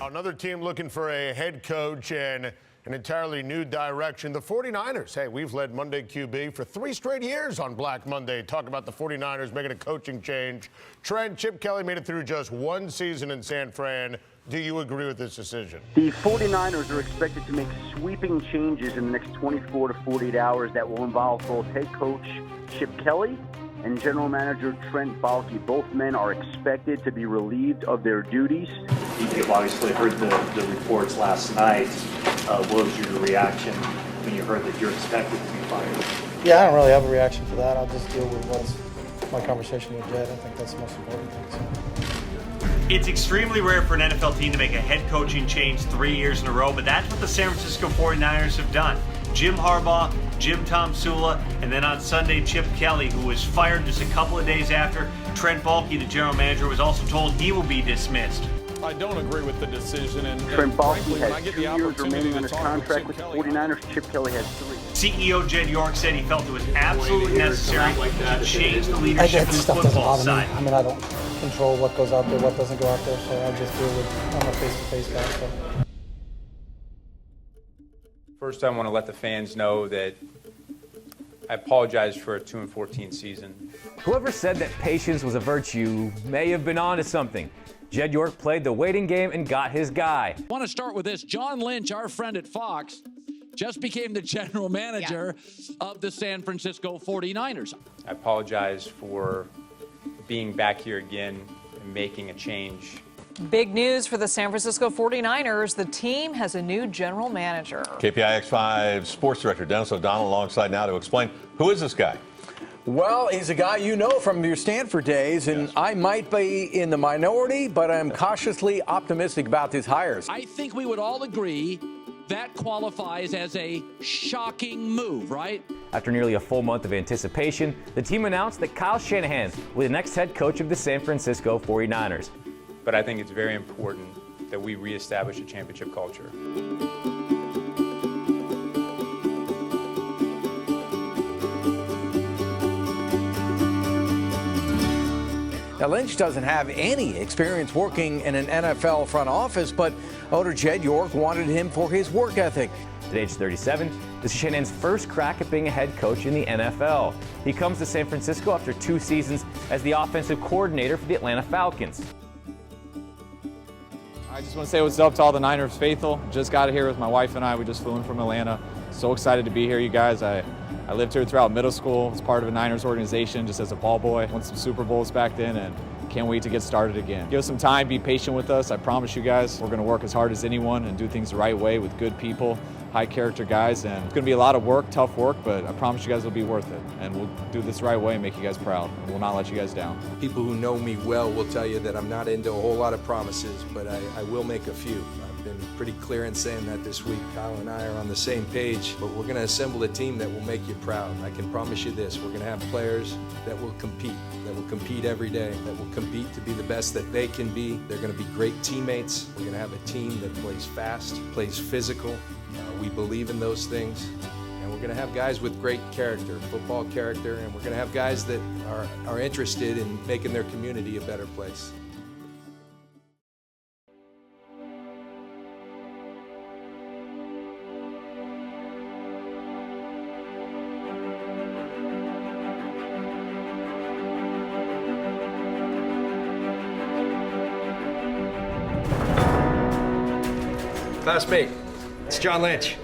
Now, another team looking for a head coach and an entirely new direction. The 49ers. Hey, we've led Monday QB for 3 straight years on Black Monday. Talk about the 49ers making a coaching change. Trent, Chip Kelly made it through just 1 season in San Fran. Do you agree with this decision? The 49ers are expected to make sweeping changes in the next 24 to 48 hours that will involve both head coach Chip Kelly and general manager Trent Baalke. Both men are expected to be relieved of their duties. You've obviously heard the reports last night. What was your reaction when you heard that you're expected to be fired? Yeah, I don't really have a reaction to that. I'll just deal with what's my conversation with Jed. I think that's the most important thing. So. It's extremely rare for an NFL team to make a head coaching change 3 years in a row, but that's what the San Francisco 49ers have done. Jim Harbaugh, Jim Tomsula, and then on Sunday, Chip Kelly, who was fired just a couple of days after. Trent Baalke, the general manager, was also told he will be dismissed. I don't agree with the decision. And Trent Baalke frankly, has 2 years remaining on his contract with the 49ers. Chip Kelly has 3. CEO Jed York said he felt it was absolutely necessary to change the leadership of the football side. I mean, I don't control what goes out there, what doesn't go out there, so I just deal with I'm a face-to-face guy. So. First, I want to let the fans know that I apologize for a 2-14 season. Whoever said that patience was a virtue may have been onto something. Jed York played the waiting game and got his guy. I want to start with this. John Lynch, our friend at Fox, just became the general manager of the San Francisco 49ers. I apologize for being back here again and making a change. Big news for the San Francisco 49ers. The team has a new general manager. KPIX5 sports director Dennis O'Donnell alongside now to explain who is this guy. Well, he's a guy you know from your Stanford days, and yes. I might be in the minority, but I'm cautiously optimistic about these hires. I think we would all agree that qualifies as a shocking move, right? After nearly a full month of anticipation, the team announced that Kyle Shanahan will be the next head coach of the San Francisco 49ers. But I think it's very important that we reestablish a championship culture. Now, Lynch doesn't have any experience working in an NFL front office, but owner Jed York wanted him for his work ethic. At age 37, this is Shanahan's first crack at being a head coach in the NFL. He comes to San Francisco after 2 seasons as the offensive coordinator for the Atlanta Falcons. I just want to say what's up to all the Niners faithful. Just got here with my wife and I. We just flew in from Atlanta. So excited to be here, you guys. I lived here throughout middle school. Was part of a Niners organization just as a ball boy. Won some Super Bowls back then and can't wait to get started again. Give us some time, be patient with us. I promise you guys, we're going to work as hard as anyone and do things the right way with good people, high character guys. And it's going to be a lot of work, tough work, but I promise you guys it'll be worth it. And we'll do this the right way and make you guys proud. We'll not let you guys down. People who know me well will tell you that I'm not into a whole lot of promises, but I will make a few. Been pretty clear in saying that this week. Kyle and I are on the same page, but we're going to assemble a team that will make you proud. I can promise you this, we're going to have players that will compete every day, that will compete to be the best that they can be. They're going to be great teammates. We're going to have a team that plays fast, plays physical. We believe in those things. And we're going to have guys with great character, football character, and we're going to have guys that are interested in making their community a better place. Classmate, it's John Lynch.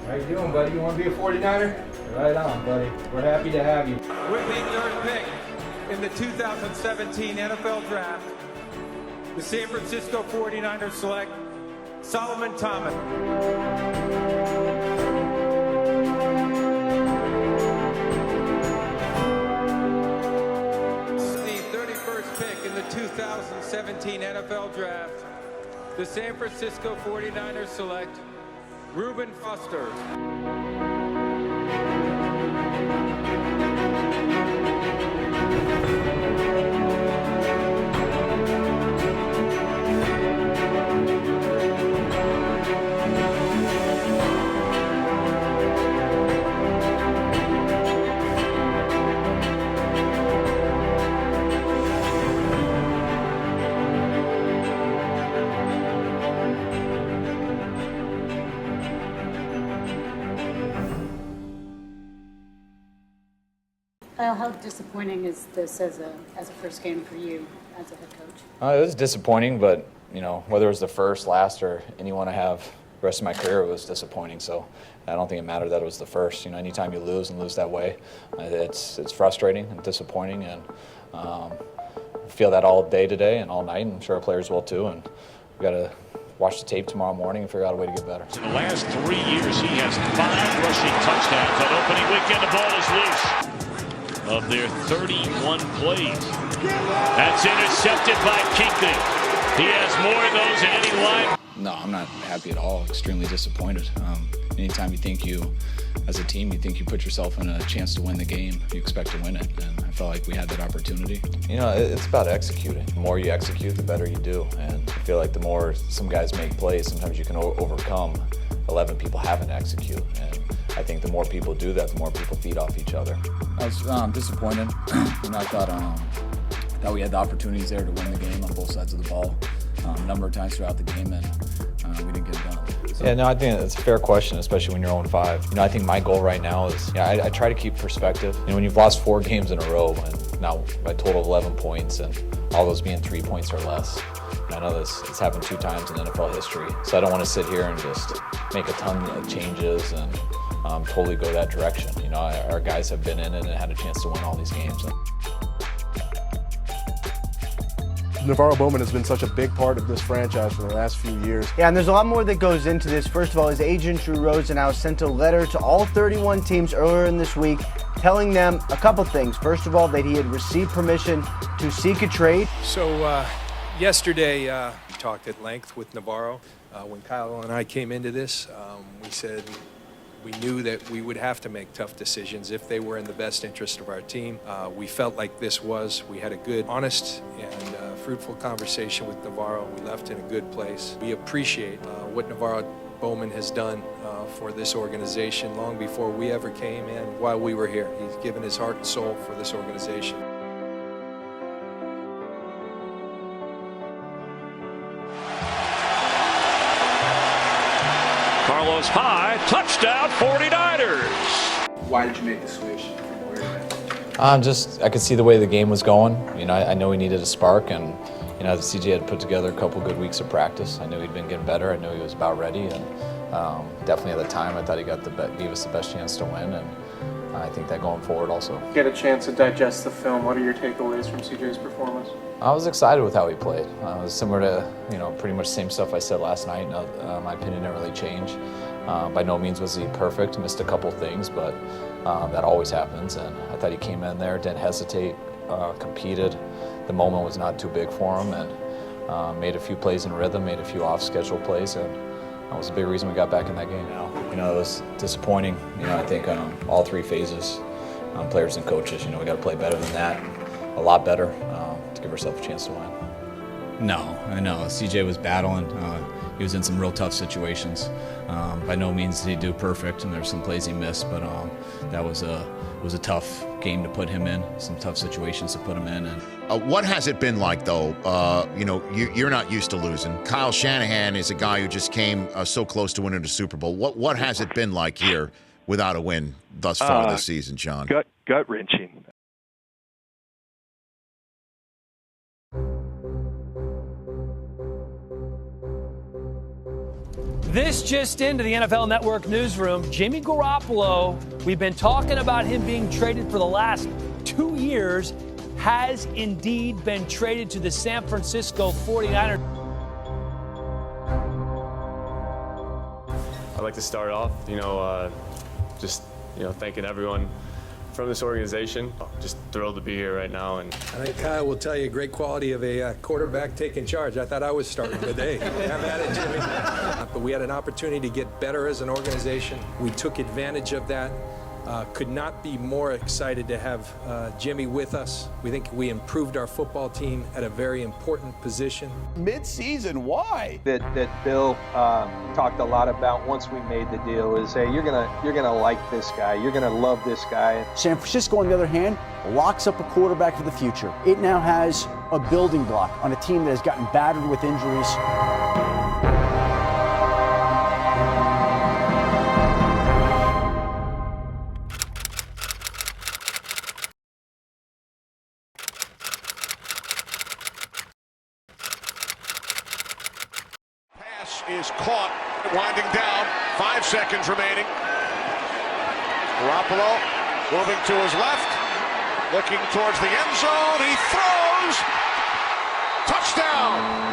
How you doing, buddy? You want to be a 49er? Right on, buddy. We're happy to have you. With the 3rd pick in the 2017 NFL Draft, the San Francisco 49ers select Solomon Thomas. The 31st pick in the 2017 NFL Draft, the San Francisco 49ers select Reuben Foster. disappointing is this as a first game for you as a head coach? It was disappointing, but whether it was the first, last, or anyone I have the rest of my career, it was disappointing. So I don't think it mattered that it was the first. Anytime you lose and lose that way, it's frustrating and disappointing, and I feel that all day today and all night, and I'm sure our players will too. And we got to watch the tape tomorrow morning and figure out a way to get better. In the last 3 years, he has 5 rushing touchdowns. On opening weekend, the ball is loose. Of their 31 plays, that's intercepted by Kuechly. He has more of those than any line. No, I'm not happy at all. Extremely disappointed. Anytime you think as a team, you think you put yourself in a chance to win the game, you expect to win it, and I felt like we had that opportunity. It's about executing. The more you execute, the better you do, and I feel like the more some guys make plays, sometimes you can overcome 11 people having to execute, and I think the more people do that, the more people feed off each other. I was disappointed, and I thought we had the opportunities there to win the game on both sides of the ball a number of times throughout the game, and we didn't get it done. So. Yeah, no, I think it's a fair question, especially when you're 0-5. I think my goal right now is, I try to keep perspective. When you've lost 4 games in a row, and now by total of 11 points, and all those being 3 points or less, I know it's happened 2 times in NFL history, so I don't want to sit here and just make a ton of changes and totally go that direction. Our guys have been in it and had a chance to win all these games. NaVorro Bowman has been such a big part of this franchise for the last few years. Yeah, and there's a lot more that goes into this. First of all, his agent, Drew Rosenhaus, sent a letter to all 31 teams earlier in this week telling them a couple things. First of all, that he had received permission to seek a trade. So yesterday, we talked at length with NaVorro. When Kyle and I came into this, we said we knew that we would have to make tough decisions if they were in the best interest of our team. We felt like this was. We had a good, honest, and fruitful conversation with NaVorro. We left in a good place. We appreciate what NaVorro Bowman has done for this organization long before we ever came and while we were here. He's given his heart and soul for this organization. Carlos Hyde, touchdown 49ers. Why did you make the switch from Warrior? I could see the way the game was going. I know he needed a spark, and CJ had put together a couple good weeks of practice. I knew he'd been getting better. I knew he was about ready, and definitely at the time I thought he gave us the best chance to win, and I think that going forward also. Get a chance to digest the film. What are your takeaways from CJ's performance? I was excited with how he played. It was similar to pretty much the same stuff I said last night. My opinion didn't really change. By no means was he perfect. Missed a couple things, but that always happens. And I thought he came in there, didn't hesitate, competed. The moment was not too big for him, and made a few plays in rhythm, made a few off-schedule plays, and that was a big reason we got back in that game. It was disappointing. I think all 3 phases, players and coaches, we got to play better than that, a lot better, to give ourselves a chance to win. No, I know. CJ was battling. He was in some real tough situations. By no means did he do perfect, and there's some plays he missed, but that was a tough game to put him in, some tough situations to put him in. And what has it been like, though? You're not used to losing. Kyle Shanahan is a guy who just came so close to winning the Super Bowl. What has it been like here without a win thus far this season, John? Gut-wrenching. This just into the NFL Network newsroom, Jimmy Garoppolo, we've been talking about him being traded for the last 2 years, has indeed been traded to the San Francisco 49ers. I'd like to start off, thanking everyone from this organization. Just thrilled to be here right now. And I think Kyle will tell you great quality of a quarterback taking charge. I thought I was starting today. Have at it, Jimmy. But we had an opportunity to get better as an organization. We took advantage of that. Could not be more excited to have Jimmy with us. We think we improved our football team at a very important position. Mid-season, why? That Bill talked a lot about once we made the deal is, hey, you're gonna like this guy. You're gonna love this guy. San Francisco, on the other hand, locks up a quarterback for the future. It now has a building block on a team that has gotten battered with injuries. is caught, winding down. 5 seconds remaining. Garoppolo moving to his left, looking towards the end zone. He throws. Touchdown.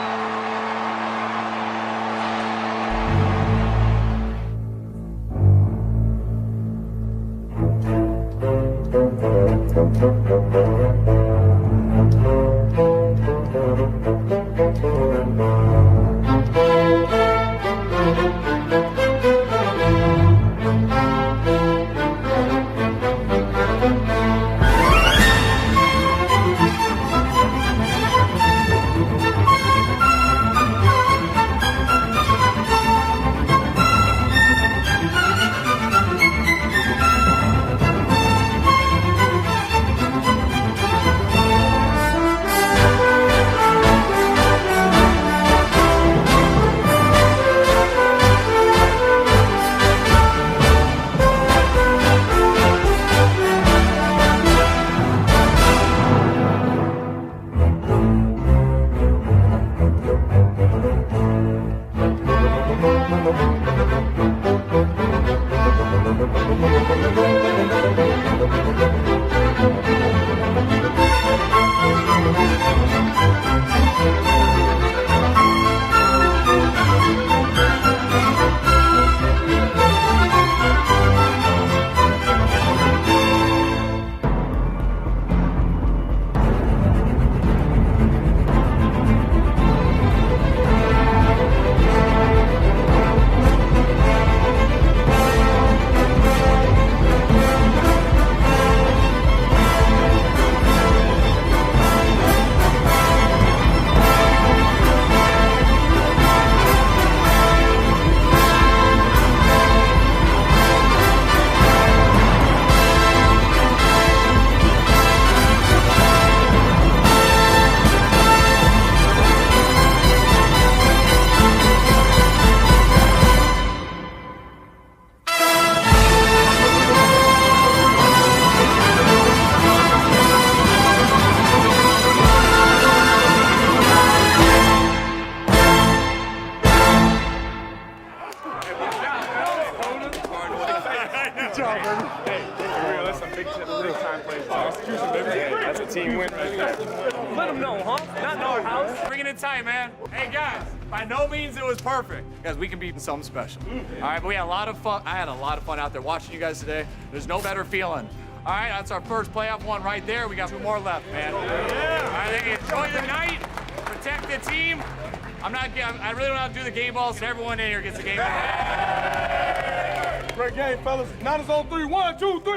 Let them know, huh? Not in our house. Bring it in tight, man. Hey, guys, by no means it was perfect. Guys, we can be something special. All right, but we had a lot of fun. I had a lot of fun out there watching you guys today. There's no better feeling. All right, that's our first playoff one right there. We got 2 more left, man. All right, enjoy the night. Protect the team. I really don't have to do the game balls, and everyone in here gets a game ball. Great game, fellas. Niners on 3. 1, 2, 3.